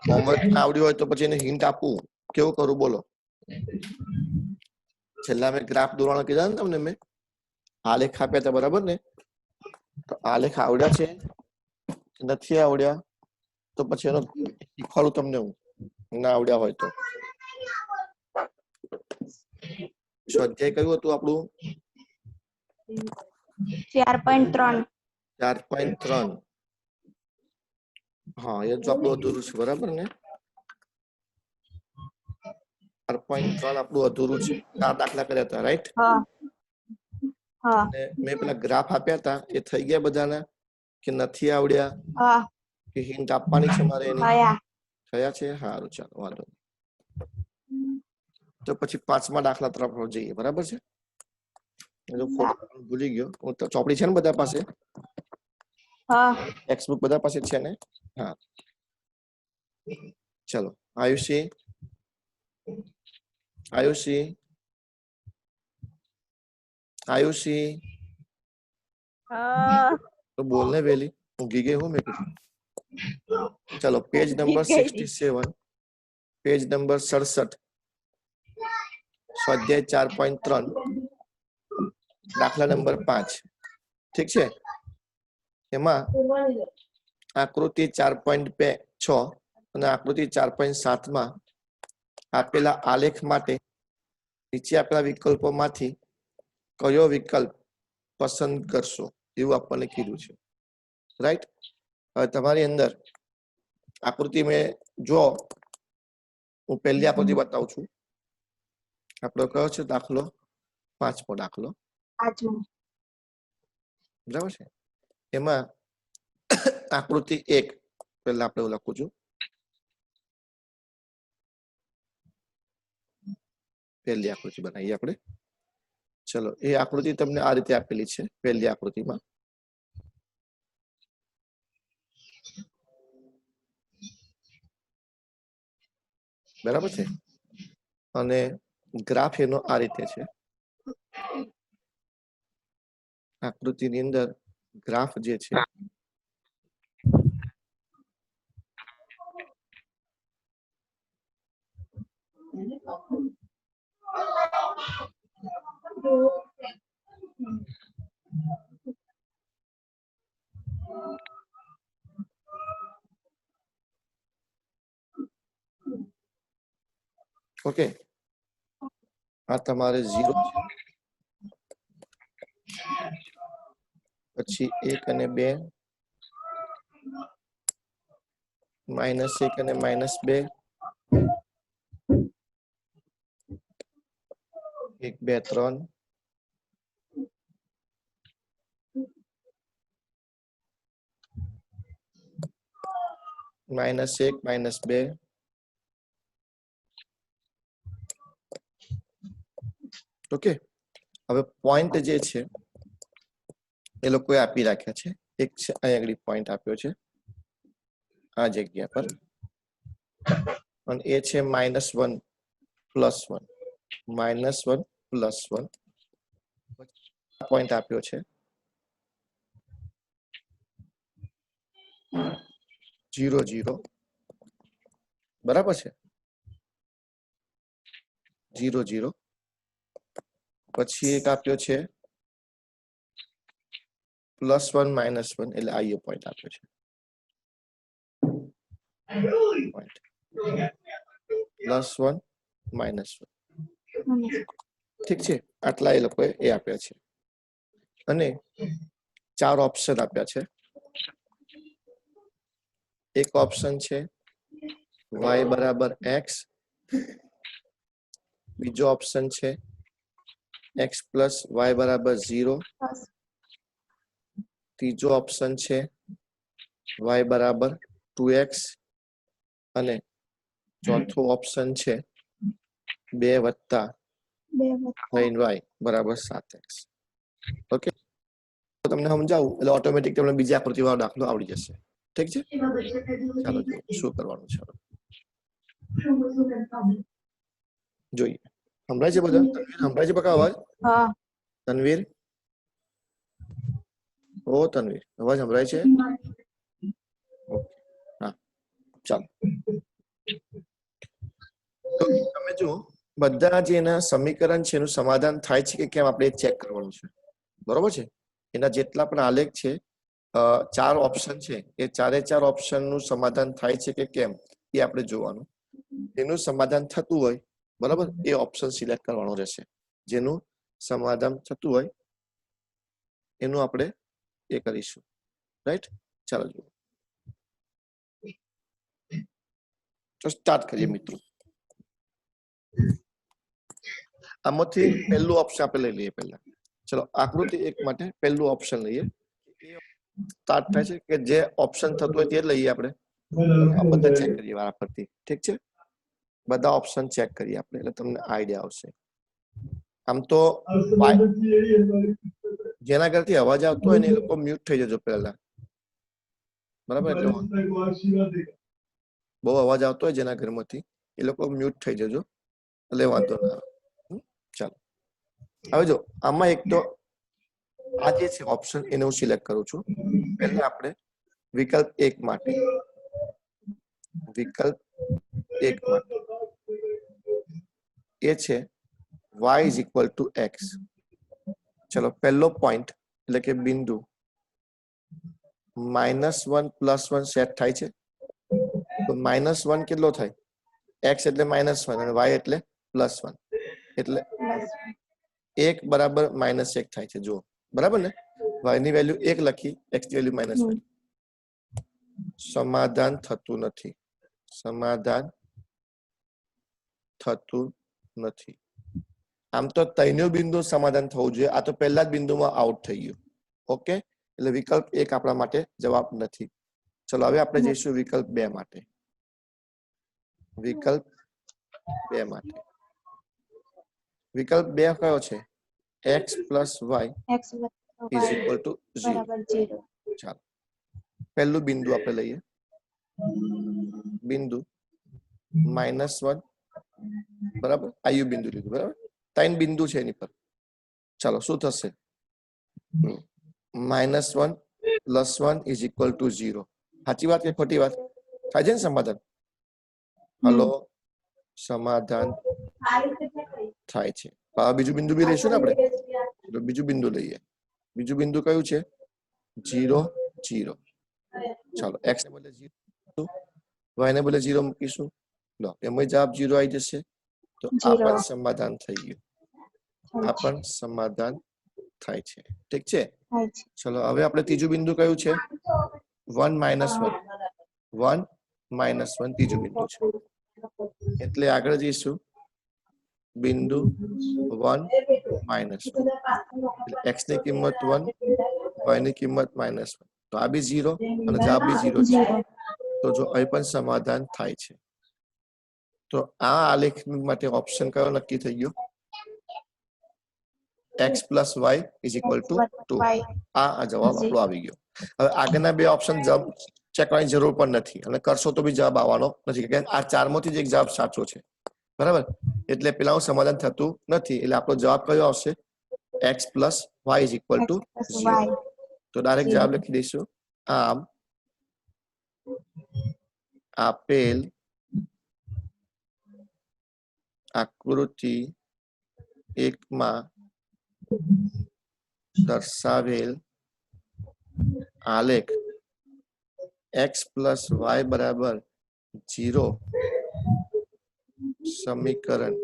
Homework આવડ્યું હોય તો પછી એને હિન્ટ આપું કેવું કરું બોલો છેલ્લા મેં ગ્રાફ દોરવાનો કીધા ને તમને મેં આલેખ આપ્યા હતા બરાબર ને તો આલેખ આવડ્યા છે નથી આવડ્યા તો પછી એનો શીખવાડું તમને હું ના આવડ્યા હોય તો સ્વાધ્યાય કયું હતું આપણું 4.3 4.3 હા એ જો આપણું અધૂરું છે બરાબર ને 4.3 આપણું અધૂરું છે 4 દાખલા કર્યા હતા રાઈટ હા હા મેં પેલા ગ્રાફ આપ્યા હતા એ થઈ ગયા બધાના કે નથી આવડ્યા હા કે હિન્ટ આપવાની છે મારે એની થયા થયા છે સારું ચાલો વાંધો તો પછી 5મા દાખલા તરફ જઈએ બરાબર છે ભૂલી ગયો હું તો ચોપડી છે ને બધા પાસે હા ટેક્સ્ટબુક બધા પાસે છે ને હા ચલો આયુષી આયુષી आयुषी तो बोलने वेली ऊँगी गई हूँ मैं चलो पेज नंबर 67 पेज नंबर 67 स्वाध्याय 4.3 दाखला नंबर 5 ठीक है एमा आकृति 4.6 અને આકૃતિ 4.7 માં આપેલા આલેખ માટે નીચે આપેલા વિકલ્પોમાંથી કયો વિકલ્પ પસંદ કરશો એવું આપણને કીધું છે રાઈટ હવે તમારી અંદર આકૃતિ મેં જો હું પહેલી આકૃતિ બતાવું છું આપણો કયો છે દાખલો 5મો દાખલો બરાબર છે એમાં આકૃતિ 1 પહેલા આપણે એવું લખું છું પહેલી આકૃતિ બનાવીએ આપણે ચલો એ આકૃતિ તમને આ રીતે આપેલી છે પહેલી આકૃતિમાં બરાબર છે અને ગ્રાફ એનો આ રીતે છે આકૃતિની અંદર ગ્રાફ જે છે ओके आ તમારે 0 છે પછી 1 અને 2 -1 અને -2 1 2 3 -1 -2 ઓકે હવે પોઈન્ટ જે છે એ લોકોએ આપી રાખ્યા છે એક છે અહીં આગળ પોઈન્ટ આપ્યો છે આ જગ્યા પર અને એ છે -1 +1 -1 +1 પોઈન્ટ આપ્યો છે 0 0 બરાબર છે 0 0 પછી એક આપ્યો છે +1 -1 એટલે આ એ પોઈન્ટ આપ્યો છે +1 -1 ઠીક છે આટલા એ લોકોએ એ આપ્યા છે અને 4 ઓપ્શન આપ્યા છે એક ઓપ્શન છે y = x બીજો ઓપ્શન છે x + y = 0 ત્રીજો ઓપ્શન છે y = 2x અને ચોથો ઓપ્શન છે 2 + 3y = 7x ઓકે તો તમને સમજાવું એટલે ઓટોમેટિક તમને બીજી આકૃતિવાળો દાખલો આવડી જશે ઠીક છે ચાલો શું કરવાનું છે જોઈએ સંભળાય છે બધા સંભળાય છે બકા અવાજ હા તનવીર ઓ તનવીર અવાજ સંભળાય છે ઓકે જો બધા જે એના સમીકરણ છે એનું સમાધાન થાય છે કે કેમ આપણે ચેક કરવાનું છે, બરોબર છે. એના જેટલા પણ આલેખ છે, 4 ઓપ્શન છે, એ 4 ઓપ્શન નું સમાધાન થાય છે કે કેમ એ આપણે જોવાનું. એનું સમાધાન થતું હોય, બરાબર, એ ઓપ્શન સિલેક્ટ કરવાનો રહેશે. જેનું સમાધાન થતું હોય એનું આપણે એ કરીશું, રાઈટ. ચાલો જુઓ, તો સ્ટાર્ટ કરીએ મિત્રો. આમાંથી પહેલું ઓપ્શન આપણે લઈ લઈએ પહેલા. ચલો આકૃતિ 1 માટે પહેલું ઓપ્શન લઈએ. સ્ટાર્ટ થાય છે કે જે ઓપ્શન થતું હોય તે લઈએ આપણે. આ બધા ચેક કરીએ વારા ફરતી, ઠીક છે. બધા ઓપ્શન ચેક કરીએ આપણે એટલે તમને આઈડિયા આવશે. આમ તો જેના ઘરથી અવાજ આવતો હોય ને એ લોકો મ્યુટ થઈ જજો પહેલા, બરાબર. એટલે બહુ અવાજ આવતો હોય જેના ઘરમાંથી એ લોકો મ્યુટ થઈ જજો એટલે વાંધો ના આવે. ચાલો હવે જો આમાં એક તો આ જે છે ઓપ્શન એને હું સિલેક્ટ કરું છું. પહેલા આપણે વિકલ્પ 1 માટે, વિકલ્પ 1 માટે એ છે y is equal to x. ચલો પહેલો પોઈન્ટ એટલે કે બિંદુ -1 +1 સેટ થાય છે. તો -1 કેટલો થાય? x એટલે -1 અને y એટલે +1, એટલે 1 બરાબર -1 થાય છે. જુઓ, બરાબર ને. y ની વેલ્યુ 1 લખી, x ની વેલ્યુ -1. સમાધાન થતું નથી, સમાધાન થતું નથી. આમ તો ત્રણેય બિંદુ સમાધાન થવું જોઈએ. આ તો પહેલા જ બિંદુમાં આઉટ થઈ ગયું. ઓકે, એટલે વિકલ્પ 1 આપણા માટે જવાબ નથી. ચલો હવે આપણે જઈશું વિકલ્પ 2 માટે. વિકલ્પ 2 માટે વિકલ્પ 2 કયો છે? x + y = 0. ચાલો પહેલું બિંદુ આપણે લઈએ. બિંદુ -1, બરાબર. આયુ બિંદુ લીધું, બરાબર. 3 બિંદુ છે એની પર. ચાલો શું થશે? -1 + 1 = 0. સાચી વાત કે ખોટી વાત? થાય છે ને સમાધાન? હલો, સમાધાન થાય છે. બીજું બિંદુ બી લઈશું ને આપણે. બીજું બિંદુ લઈએ. બીજું બિંદુ કયું છે? 0, 0. ચાલો x ને બદલે 0, y ને બદલે 0 મૂકીશું. લો, એમાં જવાબ 0 આવી જશે. તો આ પણ સમાધાન થઈ ગયું. આ પણ સમાધાન થાય છે. ઠીક છે. ચલો હવે આપણે ત્રીજું બિંદુ કયું છે? 1 - 1. 1 - 1 ત્રીજું બિંદુ છે. એટલે આગળ જઈશું. બિંદુ 1 - 1. એટલે x ની કિંમત 1, y ની કિંમત -1. તો આ બી 0 અને જવાબ બી 0 છે. તો જો અહીં પણ સમાધાન થાય છે. તો આ આલેખ માટે ઓપ્શન કયો નક્કી થઈ ગયો? x + y = 2. આ જવાબ આપણો આવી ગયો. હવે આગળના બે ઓપ્શન ચેક કરવાની જરૂર પણ નથી, અને કરશો તો બી જવાબ આવવાનો નથી. કે આ 4 માંથી જ એક જવાબ સાચો છે, બરાબર. એટલે પેલાનું સમાધાન થતું નથી. એટલે આપણો જવાબ કયો આવશે? x + y = 0. તો ડાયરેક્ટ જવાબ લખી દઈશું. આમ આપેલ આકૃતિ 1 માં દર્શાવેલ આલેખ x + y = 0 સમીકરણ,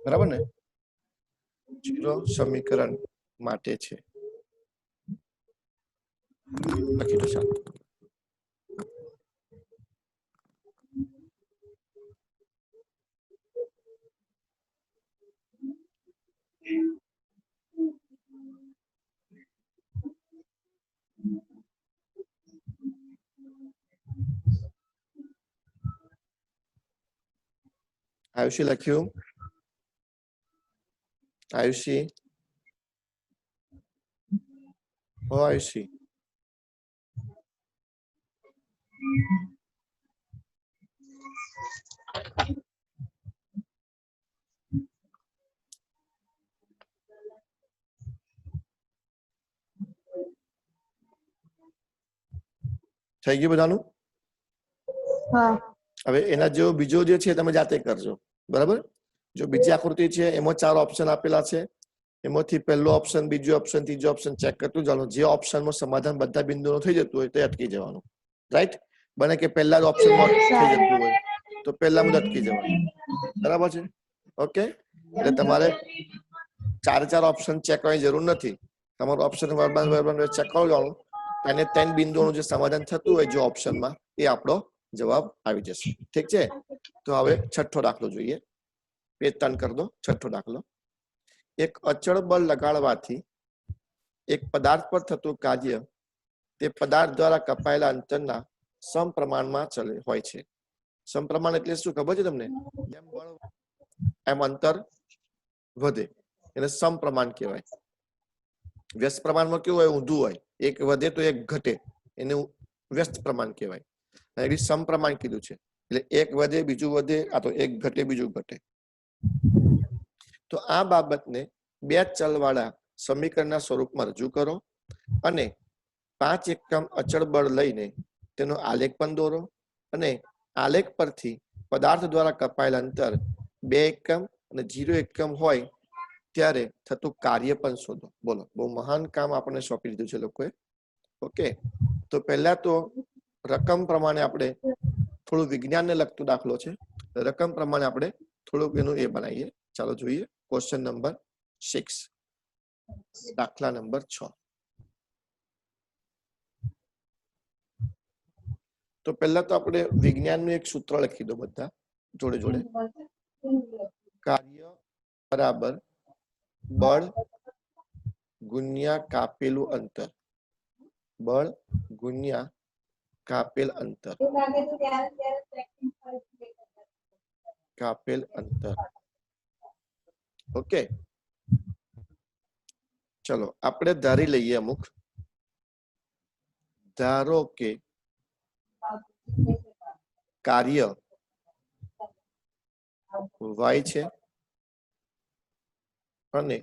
બરાબર ને, 0 સમીકરણ માટે છે. લખી દો. ચાલો આયુષી લખ્યું? આયુષી, ઓ આયુષી, થઈ ગયું બધાનું? હા. હવે એના જેવો બીજો જે છે તમે જાતે કરજો. બરાબર. જો બીજી આકૃતિ છે એમાં 4 ઓપ્શન આપેલા છે, એમાંથી પહેલો ઓપ્શન, બીજો ઓપ્શન, ત્રીજો ઓપ્શન ચેક કરતું જવાનું. જે ઓપ્શનમાં સમાધાન બધા બિંદુઓ થઈ જતું હોય તે અટકી જવાનું. રાઈટ. બને કે પહેલા જ ઓપ્શનમાં થઈ જતું હોય તો પહેલામાં જ અટકી જવાનું. બરાબર છે. ઓકે. એટલે તમારે 4 ઓપ્શન ચેક કરવાની જરૂર નથી. તમારું ઓપ્શન બરાબર ચેક કરી લેવાનું. અને 3 બિંદુઓનું જે સમાધાન થતું હોય જે ઓપ્શનમાં એ આપણો જવાબ આવી જશે. ઠીક છે. તો હવે છઠ્ઠો દાખલો જોઈએ. પેજ ટર્ન કરી દો. છઠ્ઠો દાખલો. એક અચળ બળ લગાડવાથી એક પદાર્થ પર થતું કાર્ય તે પદાર્થ દ્વારા કપાયેલા અંતરના સમપ્રમાણમાં ચલે હોય છે. સમપ્રમાણ એટલે શું ખબર છે તમને? જેમ બળ એમ અંતર વધે એને સમપ્રમાણ કહેવાય. વ્યસ્ત પ્રમાણમાં કેવું હોય? ઊંધું હોય. એક વધે તો એક ઘટે, એને વ્યસ્ત પ્રમાણ કહેવાય. એ સમપ્રમાણ કીધું છે. એટલે એક વધે બીજું વધે, આ તો એક ઘટે બીજું ઘટે. તો આ બાબતને 2 ચલવાળા સમીકરણના સ્વરૂપમાં રજૂ કરો અને 5 એકમ અચળ બળ લઈને તેનો આલેખ પણ દોરો અને આલેખ પરથી પદાર્થ દ્વારા કપાયેલ અંતર 2 એકમ અને 0 એકમ હોય ત્યારે થતું કાર્ય પણ શોધો. બોલો, બહુ મહાન કામ આપણને સોંપી દીધું છે લોકોએ. ઓકે. તો પહેલા તો રકમ પ્રમાણે આપણે થોડું વિજ્ઞાનને લગતું દાખલો છે. રકમ પ્રમાણે આપણે થોડુંક એનું એ બનાવીએ. ચાલો જોઈએ. ક્વેશ્ચન નંબર 6, દાખલા નંબર 6. તો પહેલા તો આપણે વિજ્ઞાનનું એક સૂત્ર લખી દો બધા જોડે જોડે. કાર્ય બરાબર બળ ગુણ્યા કાપેલું અંતર. બળ ગુણ્યા કાપેલ અંતર. કાપેલ અંતર. ઓકે. ચલો આપણે ધારી લઈએ અમુક. ધારો કે કાર્ય y છે અને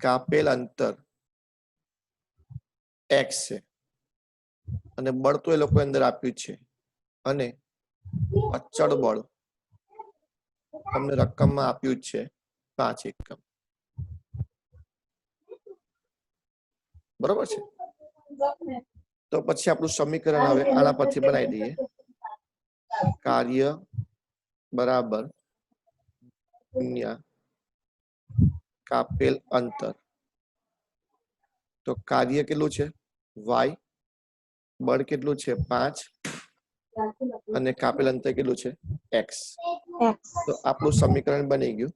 કાપેલ અંતર x છે અને બળ તો એ લોકો અંદર આપ્યું છે અને અચળ બળ તમને રકમમાં આપ્યું છે 5 એકમ. બરોબર છે. તો પછી આપણું સમીકરણ હવે આના પરથી બનાવી દઈએ. કાર્ય બરાબર ગુણ્યા કાપેલ અંતર. તો કાર્ય કેટલું છે? y. બળ કેટલું છે? 5. અને કાપેલ અંતર કેટલું છે? x. તો આપણું સમીકરણ બની ગયું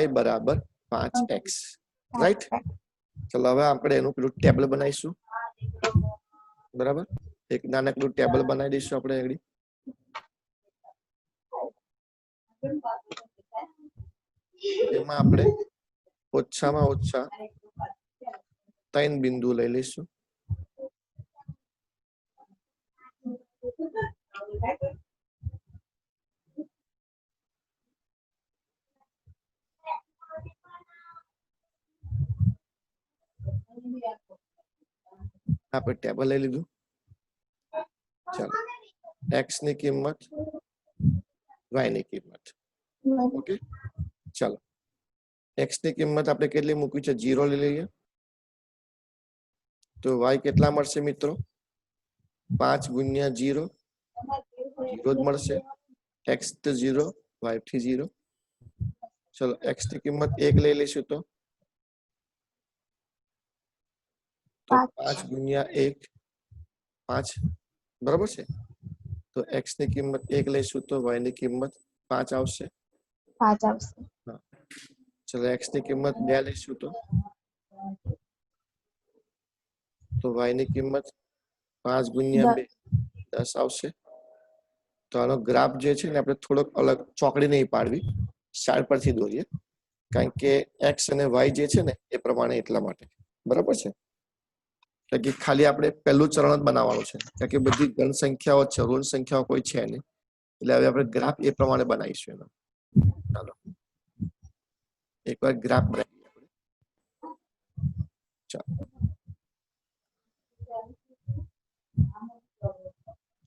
y બરાબર 5x. રાઈટ. ચલો હવે આપણે એનું પેલું ટેબલ બનાવીશું. બરાબર. એક નાનકડું ટેબલ બનાવી દઈશું આપણે આગળ. એમાં આપણે ઓછામાં ઓછા 3 બિંદુ લઈ લઈશું. આપણે ટેબલ લઈ લીધું. ચાલો x ની કિંમત y ની કિંમત. ઓકે. ચાલો x ની કિંમત આપણે કેટલી મૂકી છે? 0 લઈ લઈએ. તો y કેટલા મળશે મિત્રો? 5 ગુણ્યા 0, 0 જ મળશે. x તો 0, y થી 0. ચલો x ની કિંમત 1 લઈ લઈશું તો 5 ગુણ્યા 1 5. બરાબર છે. તો x ની કિંમત 1 લઈશું તો y ની કિંમત 5 આવશે. 5 આવશે. હા. ચલો x ની કિંમત 2 લઈશું તો y ની કિંમત 5 ગુણ્યા 2 10 આવશે. તો આનો ગ્રાફ જે છે ને આપણે થોડોક અલગ ચોકડી નહીં પાડવી, સાઈડ પરથી દોરીએ. કારણ કે x અને y જે છે ને એ પ્રમાણે એટલા માટે. બરાબર છે. એટલે કે ખાલી આપણે પહેલું ચરણ જ બનાવવાનું છે. કારણ કે બધી ગણ સંખ્યાઓ છે, ઋણ સંખ્યાઓ કોઈ છે નહીં. એટલે હવે આપણે ગ્રાફ એ પ્રમાણે બનાવીશું એનો. ચાલો એકવાર ગ્રાફ બનાવીએ આપણે. ચાલો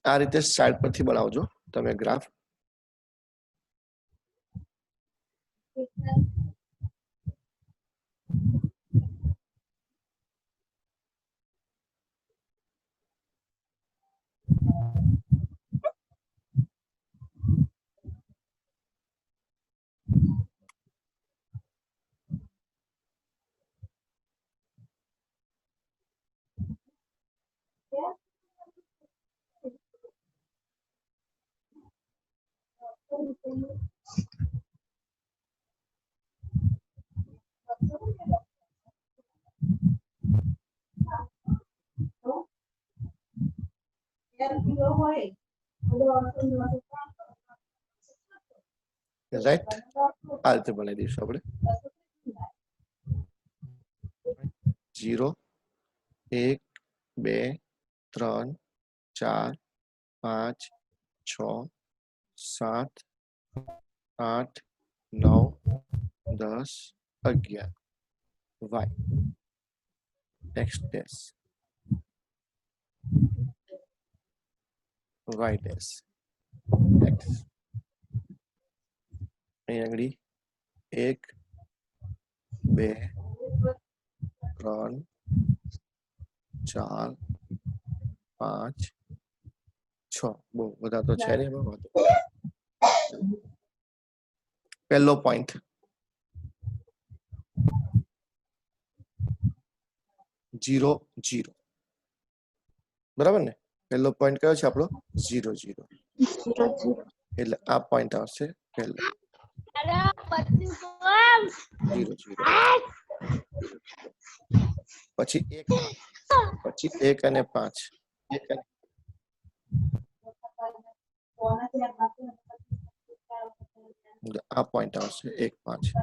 આ રીતે સાઈડ પરથી બનાવજો. તમે ગ્રાફ રાઈટ આ રીતે બનાવી દઈશું આપણે 0 1 2 3 4 5 6 7 8 9 10 11 y x dash y dash x અહીં આગળ 1 2 3 4 5 6 બહુ બધા તો છે ને એમાં વાંધો. પહેલો પોઈન્ટ 0 0 બરાબર ને પહેલો પોઈન્ટ કયો છે આપણો 0 0 એટલે આ પોઈન્ટ આવશે પહેલો 0 0 પછી 1 અને 5 આ પોઈન્ટ આવશે 1 5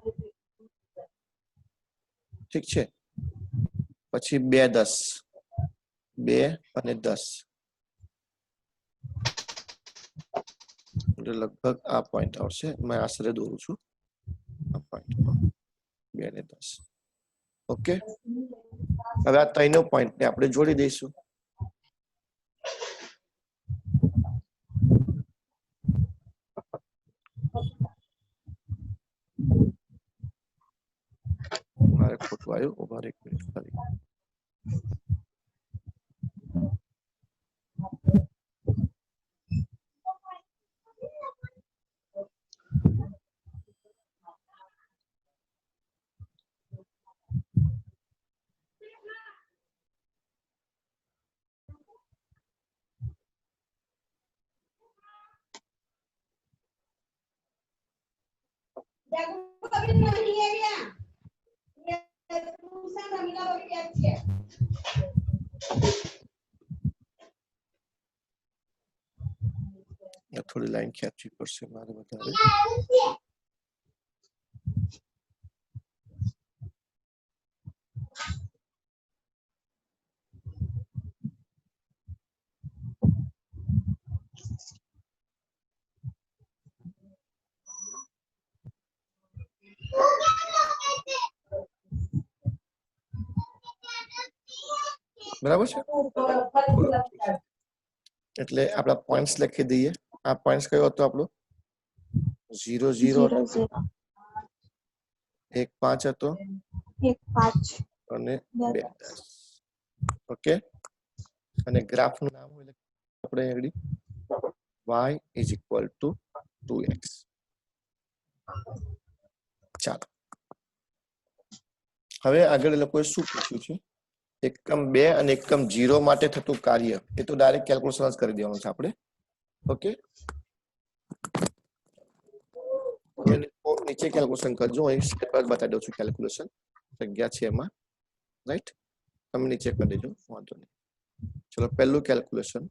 ઠીક છે. પછી 2 10 2 અને 10 એટલે લગભગ આ પોઈન્ટ આવશે. મેં આશરે દોરું છું આ પોઈન્ટ 2 અને 10. ઓકે, હવે આ ત્રણેય પોઈન્ટને આપણે જોડી દઈશું. મારે ખોટું આવ્યું, ઉભા રહો 1 મિનિટ ખાલી. થોડી લાઈન ખેંચવી પડશે મારે વધારે. બરાબર છે, એટલે આપણા પોઈન્ટ્સ લખી દઈએ. આ પોઈન્ટ્સ કયો હતો આપણો 0 0 1 5 હતો 1 5 અને 2 10. ઓકે, અને ગ્રાફ નું નામ હોય આપણે આગળ y is equal to 2x. ચાલો હવે આગળ લોકોએ શું પૂછ્યું છે, એકમ 2 અને એકમ 0 માટે થતું કાર્ય એ તો ડાયરેક્ટ કેલ્ક્યુલેશન જ કરી દેવાનું છે આપણે. ઓકે, નીચે કેલ્ક્યુલેશન કરજો, અહીં સ્ટેપ જ બતાવી દઉં છું. કેલ્ક્યુલેશન જગ્યા છે એમાં, રાઈટ? તમે નીચે કરી દેજો, વાંધો નહીં. ચલો પહેલું કેલ્ક્યુલેશન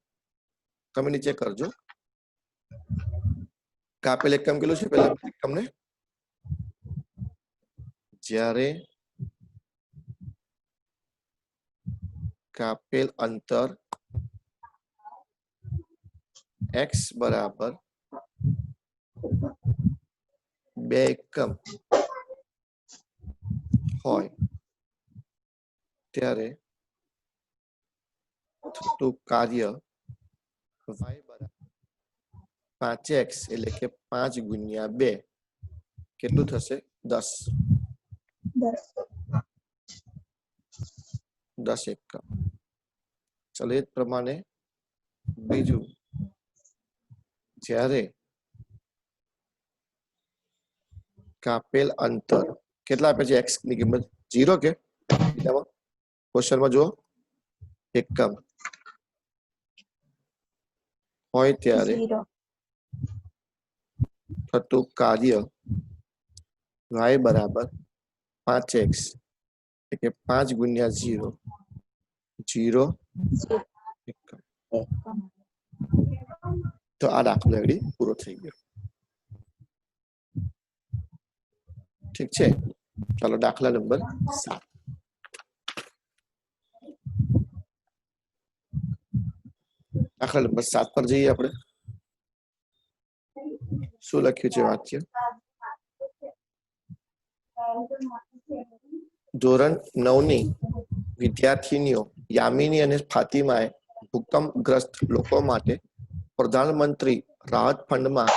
તમે નીચે કરજો. કાપેલ એકમ કેટલું છે? પહેલા એકમને જ્યારે કાપેલ અંતર x બરાબર 2 એકમ હોય ત્યારે થતું કાર્ય y બરાબર 5x એટલે કે 5 ગુણ્યા 2 કેટલું થશે 10 એકમ. ચાલો એ જ પ્રમાણે બીજું જ્યારે કાપેલ અંતર કેટલા આપે છે x ની કિંમત 0 કે ક્વેશ્ચનમાં જુઓ એકમ હોય ત્યારે થતું કાર્ય y બરાબર 5x એટલે કે 5 ગુણ્યા 0 એકમ. તો આ દાખલો એડી પૂરો થઈ ગયો. ઠીક છે, ચાલો દાખલા નંબર 7. દાખલા નંબર 7 પર જઈએ આપણે. શું લખ્યું છે વાક્ય? ધોરણ 9 ની વિદ્યાર્થીનીઓ યામિની અને ફાતિમાએ ભૂકંપગ્રસ્ત લોકો માટે પ્રધાનમંત્રી રાહત ફંડમાં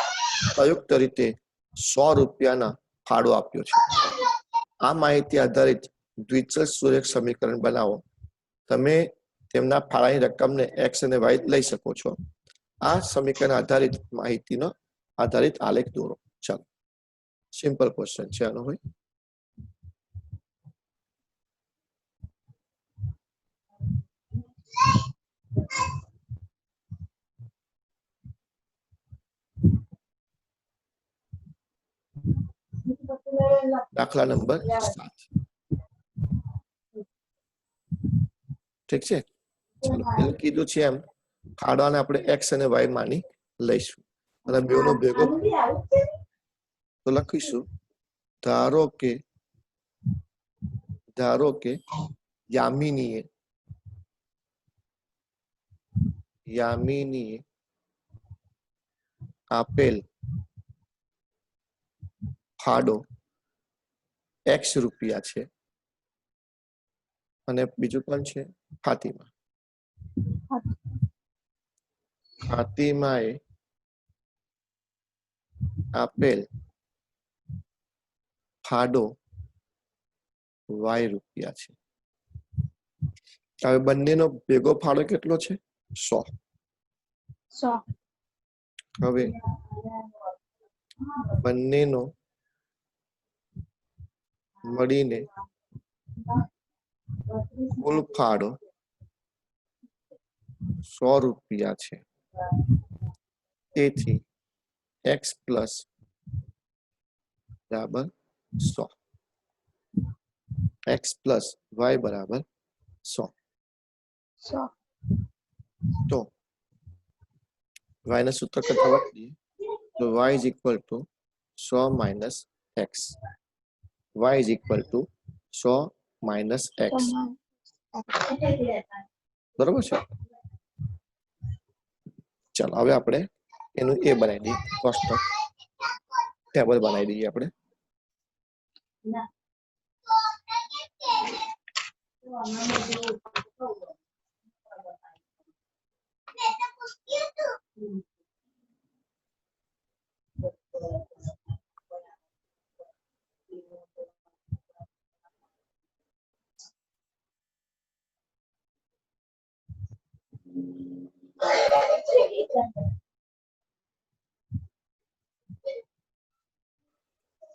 સંયુક્ત રીતે 100 રૂપિયાના ફાળો આપ્યો છે. આ માહિતી આધારિત દ્વિચલ સુરેખ સમીકરણ બનાવો. તમે તેમના ફાળાની રકમને x અને y લઈ શકો છો. આ સમીકરણ આધારિત માહિતીનો આધારિત આલેખ દોરો. ચાલો સિમ્પલ ક્વેશ્ચન છે આનો હોય. દાખલા નંબર 7. ઠીક છે, ચાલો પેલું કીધું છે એમ ફાળવાને આપણે x અને y માની લઈશું અને બેનો ભેગો તો લખીશું ધારો કે યામિનીએ આપેલ ફાળો x રૂપિયા છે અને બીજું કોણ છે ફાતિમાએ આપેલ ફાળો y રૂપિયા છે. હવે બંનેનો ભેગો ફાળો કેટલો છે 100. હવે બંનેનો મળીને કુલ ફાળો 100 રૂપિયા છે. તેથી x પ્લસ બરાબર 100, x પ્લસ y બરાબર 100. તો y ના સૂત્ર કરતા વાળીએ તો y is equal to 100 minus x. y is equal to 100 minus x. બરોબર છે. ચાલો હવે આપણે એનું એ બનાવી દઈએ, કોષ્ટક ટેબલ બનાવી દઈએ આપણે.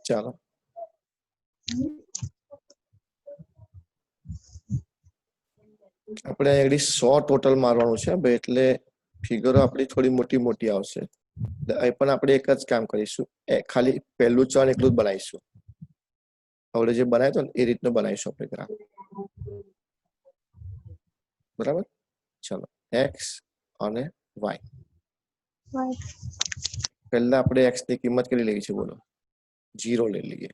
ચાલો આપણે આગળ 100 ટોટલ મારવાનું છે ભાઈ, એટલે ફિગરો આપણી થોડી મોટી આવશે. અહીં પણ આપણે એક જ કામ કરીશું, ખાલી પહેલું ચણ એટલું જ બનાવીશું. આપણે જે બનાવ્યો ને એ રીતનું બનાવીશું આપણે ગ્રાફ. બરાબર, ચલો x અને y. પહેલા આપણે x ની કિંમત કેટલી લેવી છે બોલો? 0 લઈ લઈએ.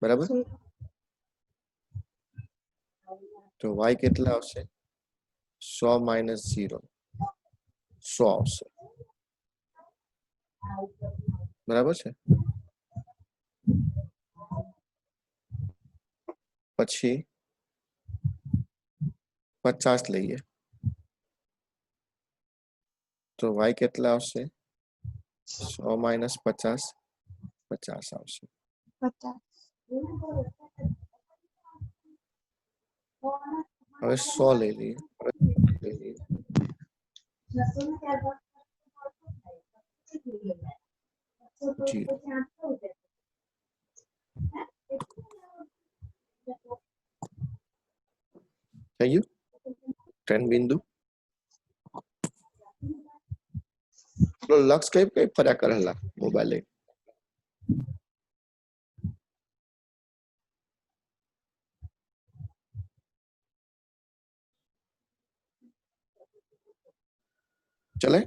બરાબર, તો y કેટલા આવશે? 100 minus 0, 100 આવશે. બરાબર છે. પછી 50 લઈએ તો y કેટલા આવશે? 100 માઇનસ 50 50 આવશે. 50. હવે 100 લઈ લઈએ. જીરો થઈ ગયું ટ્રેન બિંદુ. લક્ષ કઈ કઈ ફર્યા કરેલા મોબાઈલ લઈ. ચલે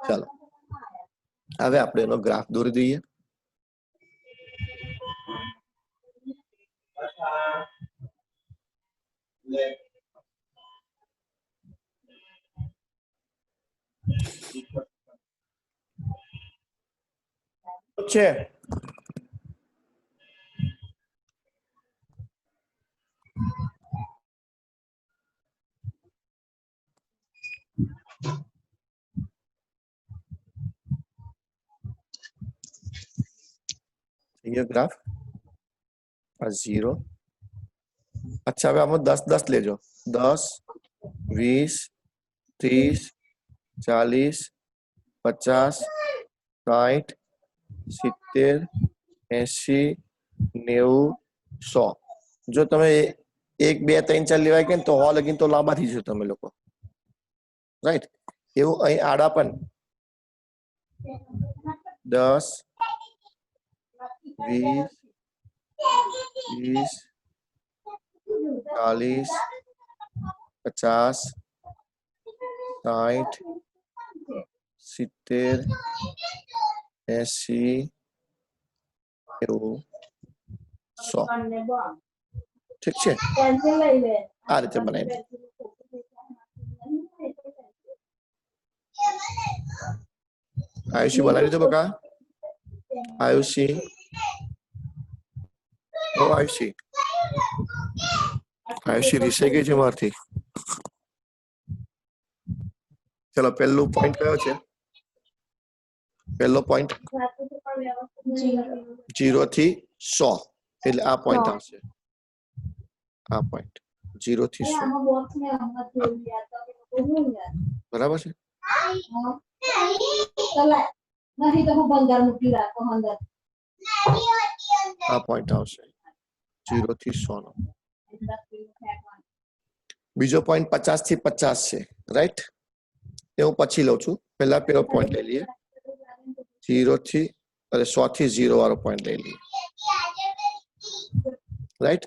ચાલો હવે આપણે એનો ગ્રાફ દોરી દઈએ. છે ये ग्राफ और 0. अच्छा હવે આમાં 10 10 લેજો. 10 20 30 40 50 60 70 80 90 100. જો તમે 1 2 3 4 લેવાય કે તો હો લગીન તો લાંબા થઈ જશો તમે લોકો, રાઈટ. એવું અહીં આડા પણ 10 20 30 40 50 60 70 80 90 100. ઠીક છે, આ રીતે બનાવી દો. આયુષી બનાવી દીધું બકા. આયુષી ઓ આયુષી આયુષી રીસાઈ ગઈ છે મારથી. ચલો પહેલું પોઈન્ટ કયો છે? પહેલો પોઈન્ટ 0 થી 100 એટલે આ પોઈન્ટ આવશે. આ પોઈન્ટ 0 થી 100 બરાબર છે. આ પોઈન્ટ આવશે 0 થી 100 નો. બીજો પોઈન્ટ 50 થી 50 છે, રાઈટ. એ હું પછી લઉં છું. પહેલા પેલો પોઈન્ટ લઈ લઈએ 0 થી 100 થી 0 વાળો પોઈન્ટ લઈ લઈએ, રાઈટ.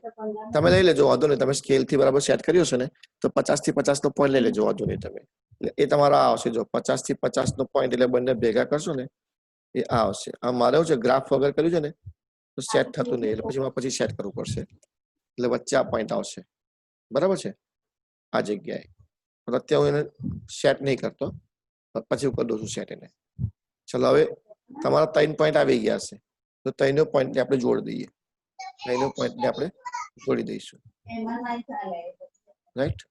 તમે લઈ લેજો, વાંધો નહીં. તમે સ્કેલ થી બરાબર સેટ કર્યું છે ને તો 50 થી 50 નો પોઈન્ટ લઈ લેજો, વાંધો નહીં. તમે એ તમારા આવશે. જો 50 થી 50 નો પોઈન્ટ એટલે બંને ભેગા કરશો ને એ આ આવશે. આ મારે છે ગ્રાફ વગર કર્યું છે ને તો સેટ થતું નહીં, એટલે પછી સેટ કરવું પડશે. એટલે વચ્ચે આ પોઈન્ટ આવશે, બરાબર છે, આ જગ્યાએ. અત્યારે હું એને સેટ નહીં કરતો, પછી હું કરી દઉં છું સેટ એને. ચલો હવે તમારા 3 પોઈન્ટ આવી ગયા છે તો 3નો પોઈન્ટ આપણે જોડી દઈએ. 3નો પોઈન્ટ આપણે જોડી દઈશું, રાઈટ.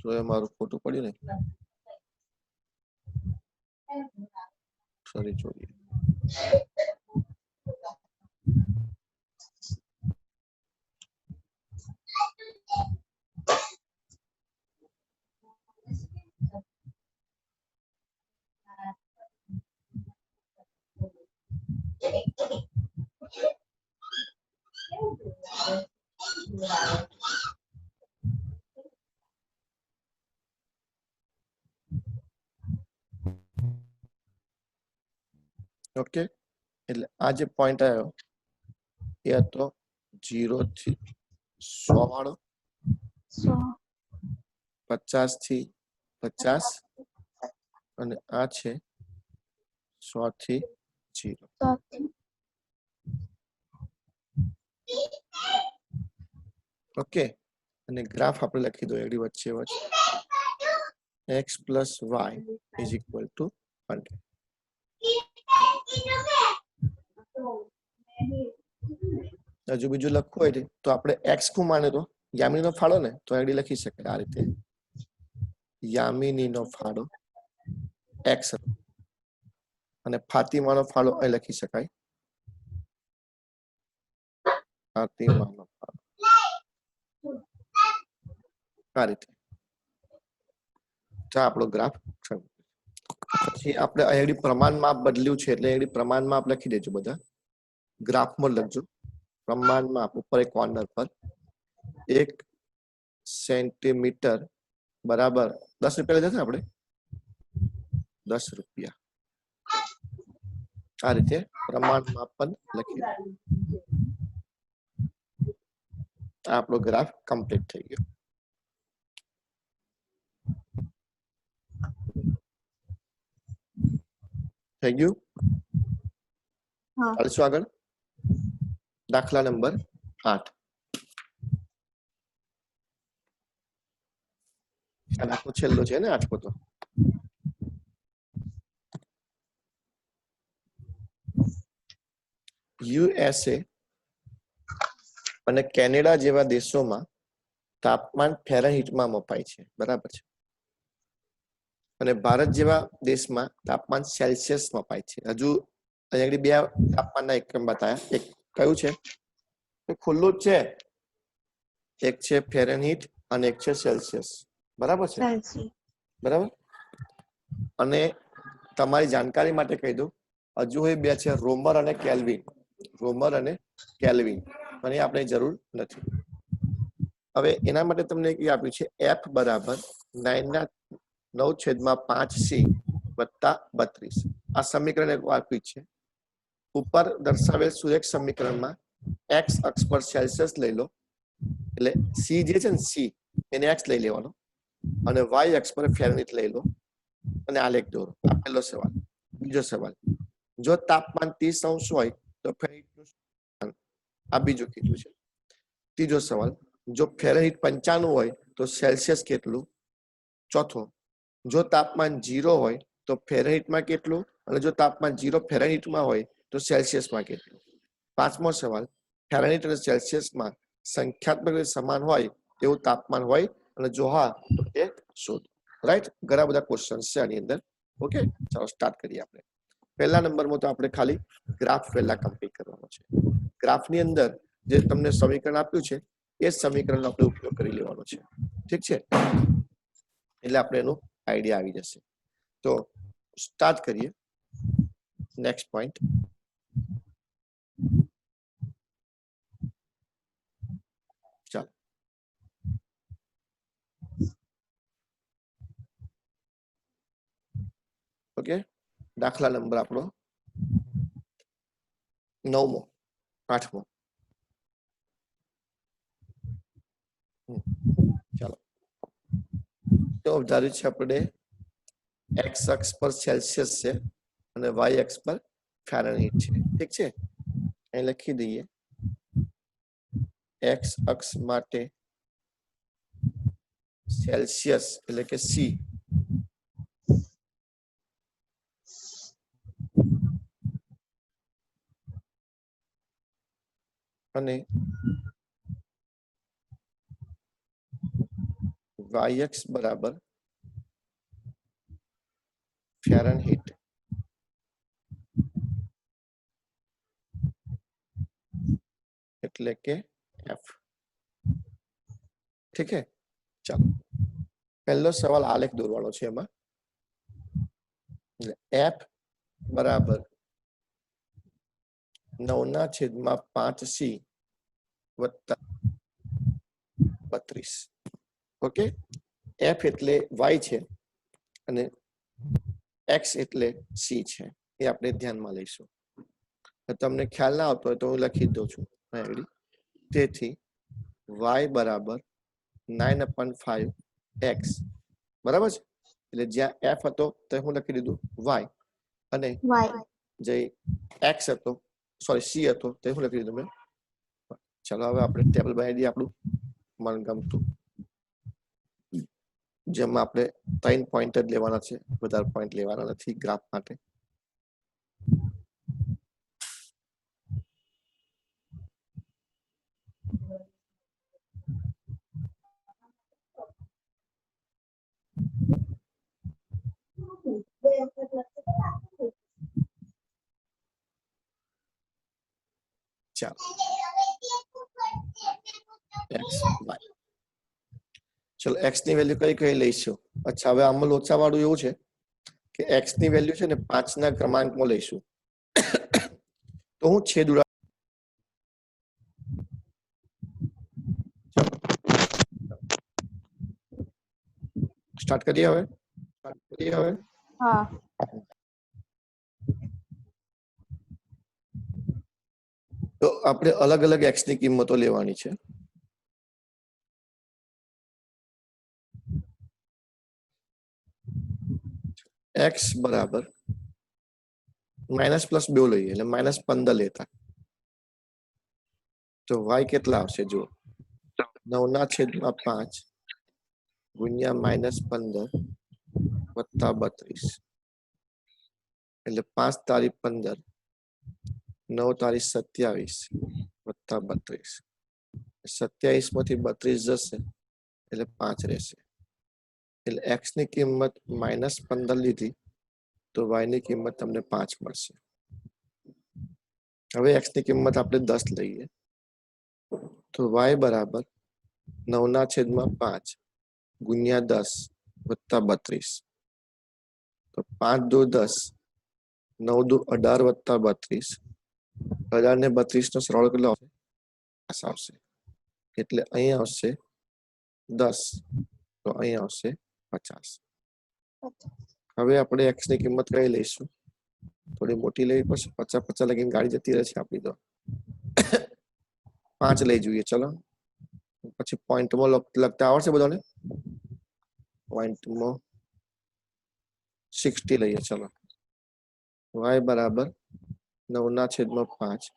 તો એ મારું ખોટું પડ્યું ને, સોરી જોઈએ. ઓકે, એટલે આ જે પોઈન્ટ આવ્યો એ હતો 0 થી 100 વાળો, 50 થી 50 અને આ છે 100 થી 0. ઓકે, અને ગ્રાફ આપણે લખી દો એડી વચ્ચે x + y = 100. હજુ બીજું લખવું હોય તો આપણે એક્સ કુ માને તો યામિનીનો ફાળો ને તો આઈડી લખી શકાય આ રીતે યામિનીનો ફાળો એક્સ અને ફાતિમાનો ફાળો અહીં લખી શકાય ફાતિમાનો ફાળો આ રીતે તો આપણો ગ્રાફ પછી આપણે અહીં પ્રમાણ માપ બદલ્યું છે એટલે અહીં પ્રમાણ માપ લખી દેજો બધા ગ્રાફમાં લખજો પ્રમાણ માપ ઉપર એક કોર્નર પર 1 સેન્ટીમીટર બરાબર 10 રૂપિયા લીધા આપણે 10 રૂપિયા આ રીતે પ્રમાણ માપન લખી આપણો ગ્રાફ કમ્પ્લીટ થઈ ગયો થઈ ગયું ચાલશું આગળ દાખલા નંબર 8 આ દાખલો છેલ્લો છે ને 8 તો યુએસએ અને કેનેડા જેવા દેશોમાં તાપમાન ફેરનહીટમાં મપાય છે બરાબર છે અને ભારત જેવા દેશમાં તાપમાન સેલ્સિયસ મપાય છે હજુ અહીંયા બે તાપમાનના એકમ બતાયા એક કયું છે ખુલ્લું જ છે એક છે ફેરનહીટ અને એક છે સેલ્સિયસ બરાબર છે બરાબર અને તમારી જાણકારી માટે કહી દઉં હજુ એ બે છે રોમર અને કેલ્વિન અને આપણે જરૂર નથી હવે એના માટે તમને આપ્યું છે f બરાબર 9/9/5c વત્તા 32 આ સમીકરણ આપ્યું છે ઉપર દર્શાવેલ સુરેખ સમીકરણમાં x અક્ષ પર સેલ્સિયસ લઈ લો એટલે c જે છે ને c એને x લઈ લેવાનો અને y અક્ષ પર ફેરનહીટ લઈ લો અને આલેખ દોરો આ પહેલો સવાલ બીજો સવાલ જો તાપમાન 30° હોય તો ફેરનહીટનું આ બીજું કીધું છે ત્રીજો સવાલ જો ફેરનહીટ 95 હોય તો સેલ્સિયસ કેટલું ચોથો જો તાપમાન 0 હોય તો ફેરનહીટમાં કેટલું અને જો તાપમાન 0 ફેરનહીટમાં હોય તો સેલ્સિયસમાં કેટલું પાંચમો સવાલ ફેરનહીટ અને સેલ્સિયસમાં સંખ્યાત્મક રીતે સમાન હોય એવું તાપમાન હોય અને જો હા તો તે શોધો રાઈટ ઘણા બધા ક્વેશ્ચન્સ છે આની અંદર ઓકે ચાલો સ્ટાર્ટ કરીએ આપણે પહેલા નંબરમાં તો આપણે ખાલી ગ્રાફ પહેલા કમ્પ્લીટ કરવાનો છે ગ્રાફની અંદર જે તમને સમીકરણ આપ્યું છે એ સમીકરણનો આપણે ઉપયોગ કરી લેવાનો છે ઠીક છે એટલે આપણે એનો આઈડિયા આવી જશે તો સ્ટાર્ટ કરીએ નેક્સ્ટ પોઈન્ટ ચાલો ઓકે દાખલા નંબર આપણો 9મો 8મો ચાલો તો ધાર્યું છે આપણે x અક્ષ પર સેલ્સિયસ છે અને y અક્ષ પર ફેરનહીટ છે ઠીક છે અહીં લખી દઈએ x અક્ષ માટે સેલ્સિયસ એટલે કે c અને y અક્ષ બરાબર ફેરનહીટ એટલે કે f ઠીક છે ચાલો પહેલો સવાલ આલેખ દોરવાનો છે એમાં f બરાબર 9/5c વત્તા 32 ઓકે f એટલે y છે અને x એટલે c છે એ આપણે ધ્યાનમાં લઈશું તમને ખ્યાલ ના આવતો હોય તો હું લખી દઉં છું તેથી y બરાબર 9/5x બરાબર છે એટલે જ્યાં f હતો તો હું લખી દીધું y અને જે x હતો સોરી c હતો તે હું લખી દીધું મેં ચાલો હવે આપણે ટેબલ બનાવી દઈએ આપણું મનગમતું જેમાં આપણે 3 પોઈન્ટ જ લેવાના છે વધારે પોઈન્ટ લેવાના નથી ગ્રાફ માટે ચાલો x y ચલો x ની વેલ્યુ કઈ કઈ લઈશું અચ્છા હવે આમાં લોચા વાળું એવું છે કે x ની વેલ્યુ છે ને 5 ના ક્રમાંકમાં લઈશું તો હું છેદ ઉડા સ્ટાર્ટ કરીએ હવે હા તો આપણે અલગ અલગ x ની કિંમતો લેવાની છે x બરાબર માઇનસ પ્લસ 2 લઈએ એટલે -15 લેતા તો y કેટલા આવશે જુઓ 9/5 ગુણ્યા -15 વત્તા 32 એટલે 5 તારીખ 15 9 તારીખ 27 વત્તા 32 27 માંથી 32 જશે એટલે 5 રહેશે એટલે x ની કિંમત -15 લીધી તો y ની કિંમત તમને 5 મળશે હવે x ની કિંમત આપણે 10 લઈએ તો y બરાબર 9/5 ગુણ્યા 10 વત્તા 32 તો 5 દુ 10 9 દુ 18 વત્તા 32 18 ને 32 નો સરવાળો કેટલો આવશે એટલે અહીં આવશે 10 તો અહીં આવશે 50 હવે આપણે x ની કિંમત કઈ લઈશું થોડી મોટી લેવી પડશે 50 લગીને ગાડી જતી રહેશે આપણી તો 5 લઈ જોઈએ ચલો પછી પોઈન્ટમાં લખતા આવડશે બધાને પોઈન્ટમાં 60 લઈએ ચલો y બરાબર 9/5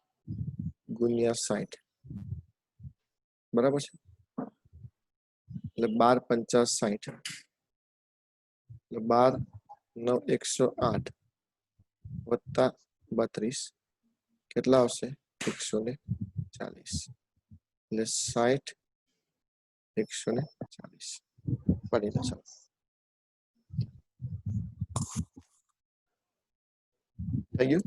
ગુણ્યા 60 બરાબર છે એટલે 12 × 50 એટલે 12 9 108 વત્તા 32 કેટલા આવશે 140 એટલે 60 140 પડી જશે થઈ ગયું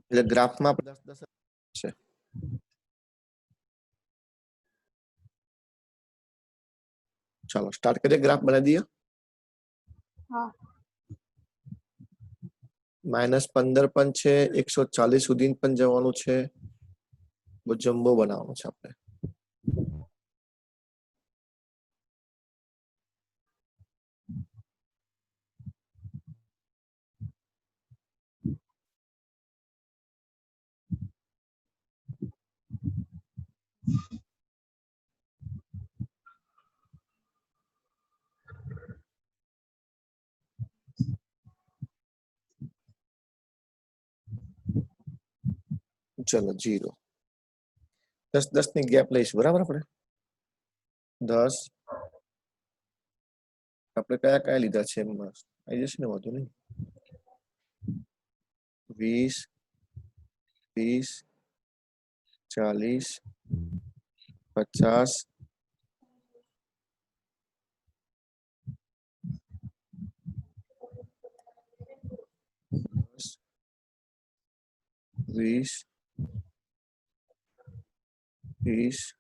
એટલે ગ્રાફમાં 10 છે ચાલો સ્ટાર્ટ કરીએ ગ્રાફ બનાવી દઈએ હા -15 પણ છે 140 સુધી પણ જવાનું છે બહુ જમ્બો બનાવવાનું છે આપણે ચલો 0 10 ની ગેપ લઈશું બરાબર આપણે 10 આપણે કયા કયા લીધા છે એમાં આવી જશે ને વાંધો નહીં 20 30 40 50 20 30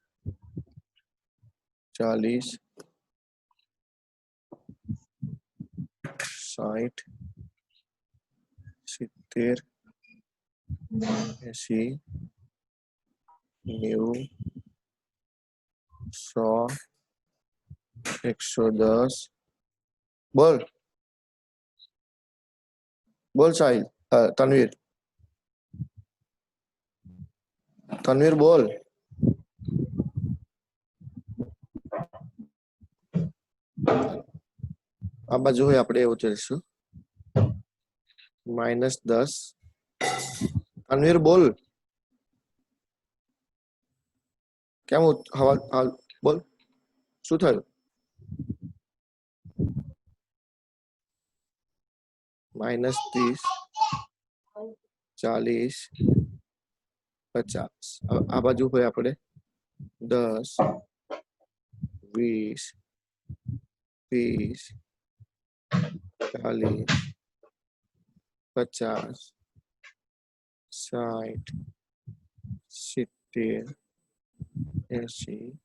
40 60 70 80 90 100 110 બોલ બોલ સાહિલ તનવીર બોલ આ બાજુ હોય આપણે એવું જઈશું -10 તનવીર બોલ કેમ હાલ બોલ શું થયું -30 40 50 આ બાજુ હોય આપણે 10 20 20 40 50 60 70 80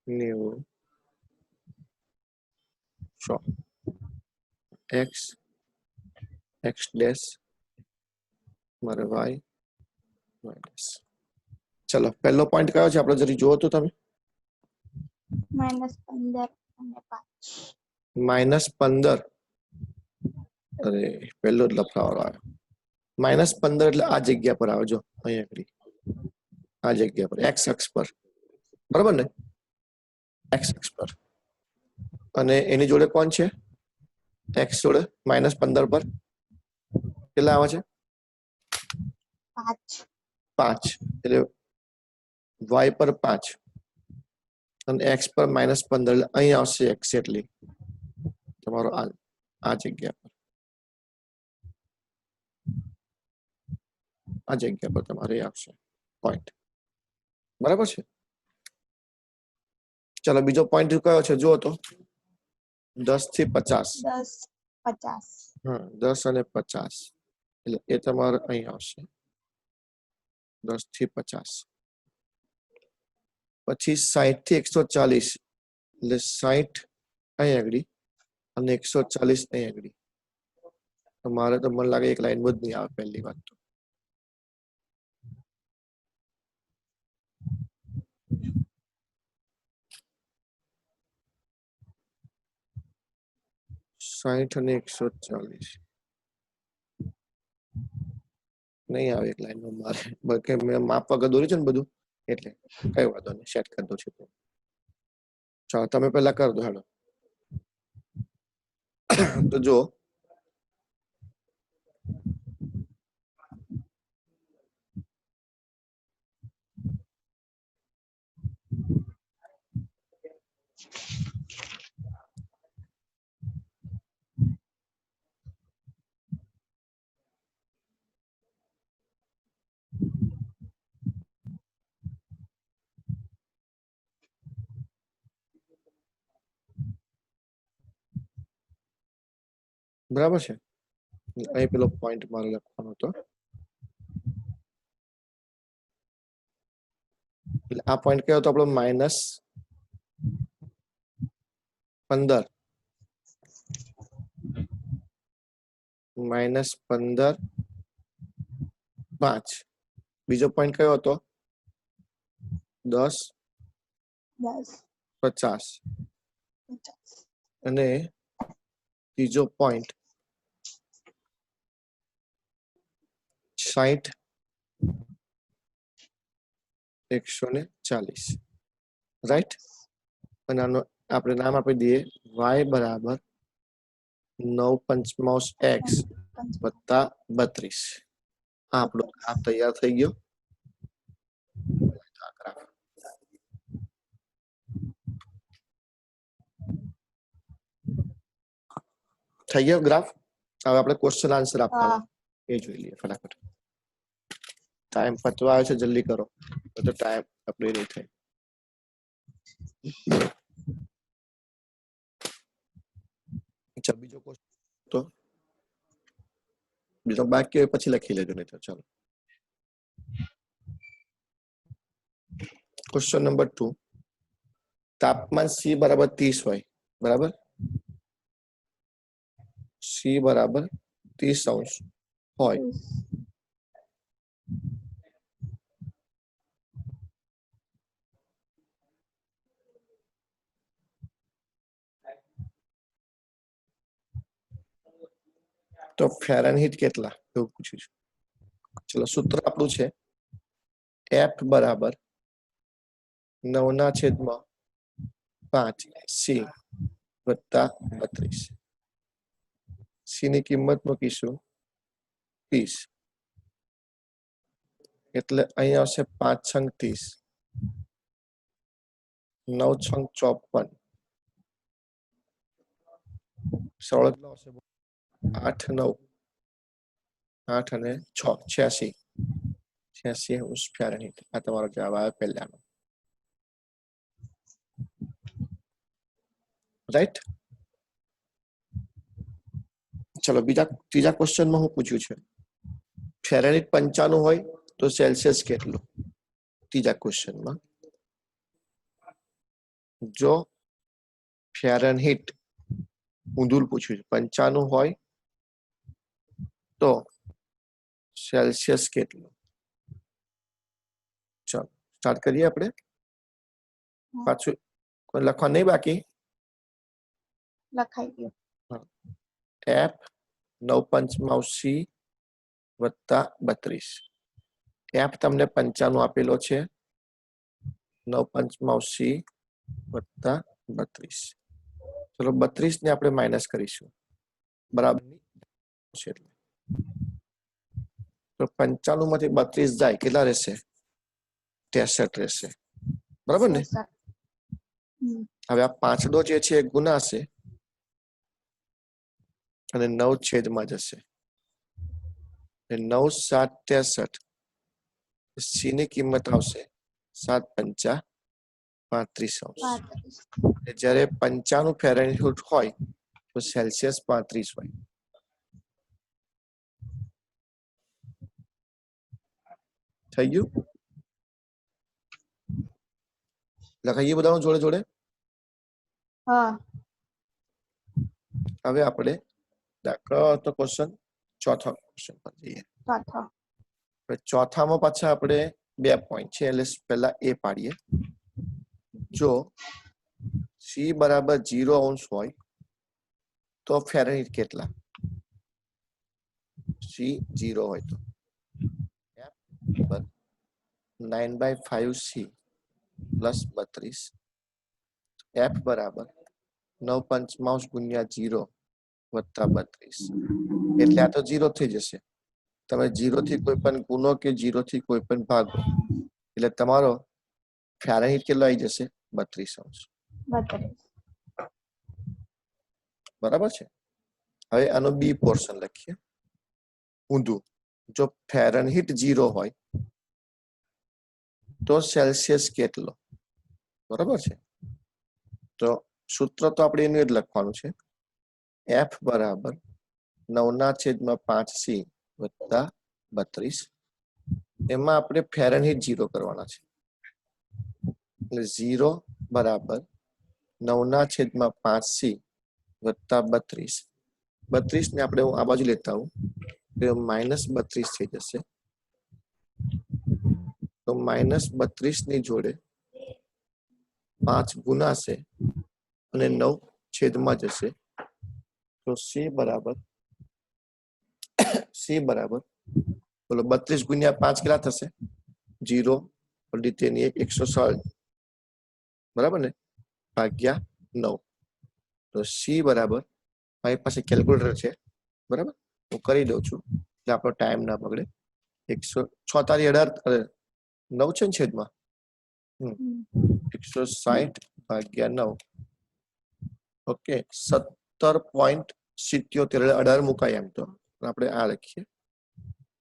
90 100 x x ડેશ મારે y માઇનસ. ચલો પહેલો પોઈન્ટ કયો છે આપણે જરી જોવો તો તમે -15 અને 5. -15 અરે પહેલો જ લફડાવાળો આવ્યો. -15 એટલે આ જગ્યા પર આવજો અહીંયા આગળ આ જગ્યા પર x અક્ષ પર બરાબર ને x અક્ષ પર અને એની જોડે કોણ છે x જોડે -15 પર કેટલા આવે છે 5. 5 એટલે y પર 5 અને x પર -15 એટલે અહીં આવશે એક્ઝેક્ટલી તમારો આ જગ્યા પર આ જગ્યા પર તમારે આવશે પોઈન્ટ બરાબર છે. ચલો બીજો પોઈન્ટ કયો છે જુઓ તો 10 થી 50 10 50. હા 10 અને 50 એટલે એ તમારે અહીં આવશે 10 થી 50 પછી 60 થી 140 એટલે 60 અહીં આગળ અને 140 અહીં આગળ તમારે તો મને લાગે એક લાઈન જ નહીં આવે પહેલી વાત તો साइठ અને 140 નહીં આવે એક લાઈનમાં મારે બકે મેં માપ વગર દોરી છે ને બધું એટલે કઈ વાંધો નહીં સેટ કરી દો છે ચાલો તમે પહેલા કરી દો હેડો તો જો બરાબર છે અહીં પેલો પોઈન્ટ મારે લખવાનો હતો એટલે આ પોઈન્ટ કયો હતો આપણો -15 -15 5 બીજો પોઈન્ટ કયો હતો 10 50 અને ત્રીજો પોઈન્ટ 60 140 રાઈટ અને આનો આપણે નામ આપી દઈએ y બરાબર 9 x વત્તા 32 આ આપણો ગ્રાફ તૈયાર થઈ ગયો થઈ ગયો ગ્રાફ હવે આપણે ક્વેશ્ચન આન્સર આપવાનો એ જોઈ લઈએ ફટાફટ ટાઈમ પતવા આવ્યો છે જલ્દી કરો તો ટાઈમ આપણે નહીં થાય અચ્છા બીજો ક્વેશ્ચન તો બીજો બાકી હોય પછી લખી લેજો નહીં તો ચાલો ક્વેશ્ચન નંબર 2 તાપમાન C બરાબર 30 હોય બરાબર C બરાબર 30 અંશ હોય તો ફેરનહીટ કેટલા એવું પૂછ્યું છે ચલો સૂત્ર આપણું છે F બરાબર 9/5 C વત્તા 32 C ની કિંમત મૂકીશું 30 એટલે અહીં આવશે 5 છંગ 30 9 છંગ 54 સરળ આવશે 8 9 8 અને 6 86 અંશ ફેરનહીટ આ તમારો જવાબ આવે પહેલાનો राइट। चलो तीजा क्वेश्चन में हूँ पूछ्યું છે ફેરનહીટ 95 હોય તો સેલ્સિયસ કેટલું? ત્રીજા ક્વેશ્ચન માં જો ફેરનહીટ ઊંધું પૂછ્યું છે 95 હોય તો સેલ્સિયસ કેટલું? ચલો સ્ટાર્ટ કરીએ આપણે. પાછું કોઈ લખવા નહીં બાકી? લખાઈ ગયું. f 9/5c વત્તા 32. f તમને 95 આપેલો છે 9/5c વત્તા 32. ચલો 32 ને આપણે માઇનસ કરીશું બરાબર છે. તો 95 માંથી 32 જાય કેટલા રહેશે? 63 રહેશે બરાબર ને. હવે આ 5 જે છે એ ગુણાશે અને 9 છેદમાં જશે. 9 7 63. c ની કિંમત આવશે 7 5 35°. જ્યારે 95 ફેરનહીટ હોય તો સેલ્સિયસ 35 હોય. થઈ ગયું? લખાઈએ બધાનું જોડે જોડે. હવે આપણે દાખલા ક્વેશ્ચન ચોથા ક્વેશ્ચન પર જઈએ. ચોથામાં પાછા આપણે 2 પોઈન્ટ છે એટલે પહેલા એ પાડીએ. જો c બરાબર 0° હોય તો ફેરનહીટ કેટલા? c 0 હોય તો 9/5c પ્લસ 32. f બરાબર 9/5 ગુણ્યા 0 વત્તા 32. એટલે આ તો 0 થઈ જશે. તમે 0 થી કોઈ પણ ગુણો કે 0 થી કોઈ પણ ભાગો એટલે તમારો ફેરનહીટ કેટલો આવી જશે? 32°. બરાબર છે. હવે આનો બી પોર્શન લખીએ ઊંધું. જો ફેરનહીટ 0 હોય તો સેલ્સિયસ કેટલો? બરાબર છે. તો સૂત્ર તો આપણે એનું જ લખવાનું છે. f બરાબર 9/5c વત્તા 32. એમાં આપણે ફેરનહીટ 0 કરવાના છે એટલે 0 બરાબર 9/5c વત્તા 32. 32 ને આપણે આ બાજુ લેતા આવું તો -32 થઈ જશે. તો -32 ની જોડે 5 ગુણાશે અને 9 છેદમાં જશે. તો c બરાબર બોલો 32 ગુણ્યા 5 કેટલા થશે? 0 તેની 160 બરાબર ને ભાગ્યા 9. તો c બરાબર મારી પાસે કેલ્ક્યુલેટર છે બરાબર હું કરી દઉં છું એટલે આપણો ટાઈમ ના બગડે. 146 9 છે ને છેદમાં 160 ભાગ્યા 9. ઓકે 17.77 18 મુકાય એમ તો આપણે આ લખીએ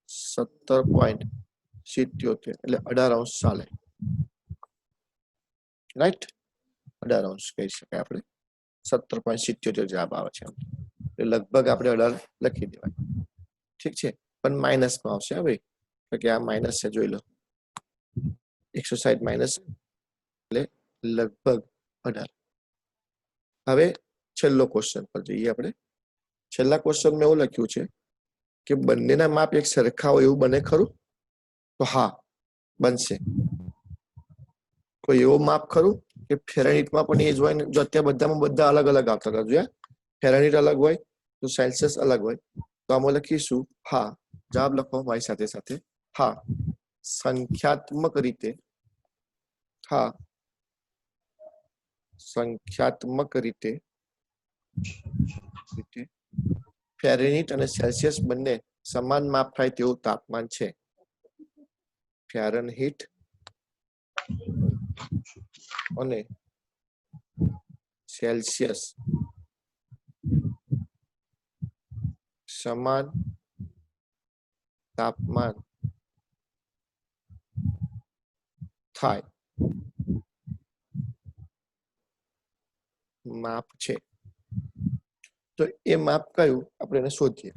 17.77 એટલે 18° ચાલે. રાઈટ 18° કહી શકાય આપણે. 17.77 જવાબ આવે છે એટલે લગભગ આપણે 18 લખી દેવાય. ઠીક છે પણ માઇનસમાં આવશે હવે કે આ માઇનસ છે જોઈ લો 160 માઇનસ એટલે લગભગ 18. હવે છેલ્લો ક્વેશ્ચન પર જઈએ આપણે. છેલ્લા ક્વેશ્ચનમાં એવું લખ્યું છે કે બંનેના માપ એક સરખા હોય એવું બને ખરું? તો હા બનશે. કોઈ એવું માપ ખરું કે ફેરનહીટમાં પણ એ જ હોય ને? જો અત્યારે બધામાં બધા અલગ અલગ આવતા હતા જોયા. ફેરનહીટ અલગ હોય તો સેલ્સિયસ અલગ હોય. તો આમાં લખીશું હા. જવાબ લખો મારી સાથે સાથે. હા સંખ્યાત્મક રીતે ફેરનહીટ અને સેલ્સિયસ બંને સમાન માપ થાય તેવું તાપમાન છે. ફેરનહીટ અને સેલ્સિયસ સમાન તાપમાન થાય માપ છે તો એ માપ કયું આપણે એને શોધીએ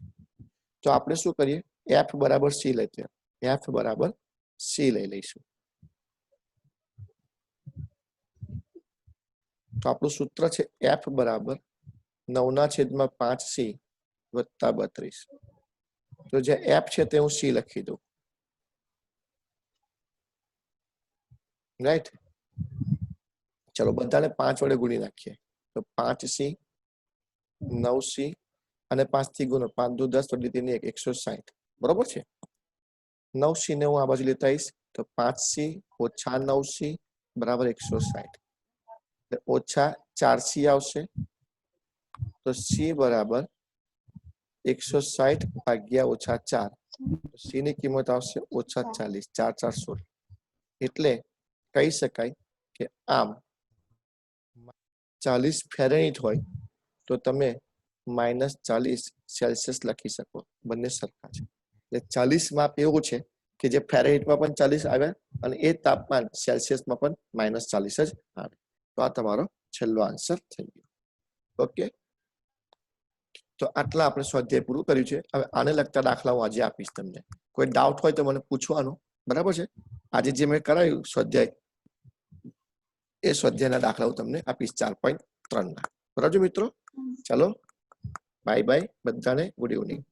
તો આપણે શું કરીએ f બરાબર c લઈએ f બરાબર c લઈ લઈશું તો આપણું સૂત્ર છે f બરાબર 9/5c વત્તા 32 તો જે f છે તે હું c લખી દઉં રાઈટ ચલો બધાને 5 વડે ગુણી નાખીએ તો 5c 9c અને 5 થી ગુણો 5 દુ 10 વડે 3 160 બરોબર છે 9c ને હું આ બાજુ લેતા આવીશ તો 5c ઓછા 9c બરાબર 160 એટલે ઓછા 4c આવશે તો c બરાબર 160 ભાગ્યા ઓછા 4 c ની કિંમત આવશે ઓછા 40 4 4 16 એટલે કહી શકાય કે આમ 40 ફેરેનહીટ હોય તો તમે -40 સેલ્સિયસ લખી શકો બંને સરખા છે એટલે 40 માપ એવું છે કે જે ફેરેનહીટમાં પણ 40 આવે અને એ તાપમાન સેલ્સિયસમાં પણ -40 જ આવે તો આ તમારો છેલ્લો આન્સર થઈ ગયો ઓકે તો આટલા આપણે સ્વાધ્યાય પૂરું કર્યું છે હવે આને લગતા દાખલા હું આજે આપીશ તમને કોઈ ડાઉટ હોય તો મને પૂછવાનું બરાબર છે આજે જે મેં કરાયું સ્વાધ્યાય એ સ્વાધ્યાયના દાખલા હું તમને આપીશ 4.3 ના બરાબર મિત્રો ચાલો બાય બાય બધાને ગુડ ઇવનિંગ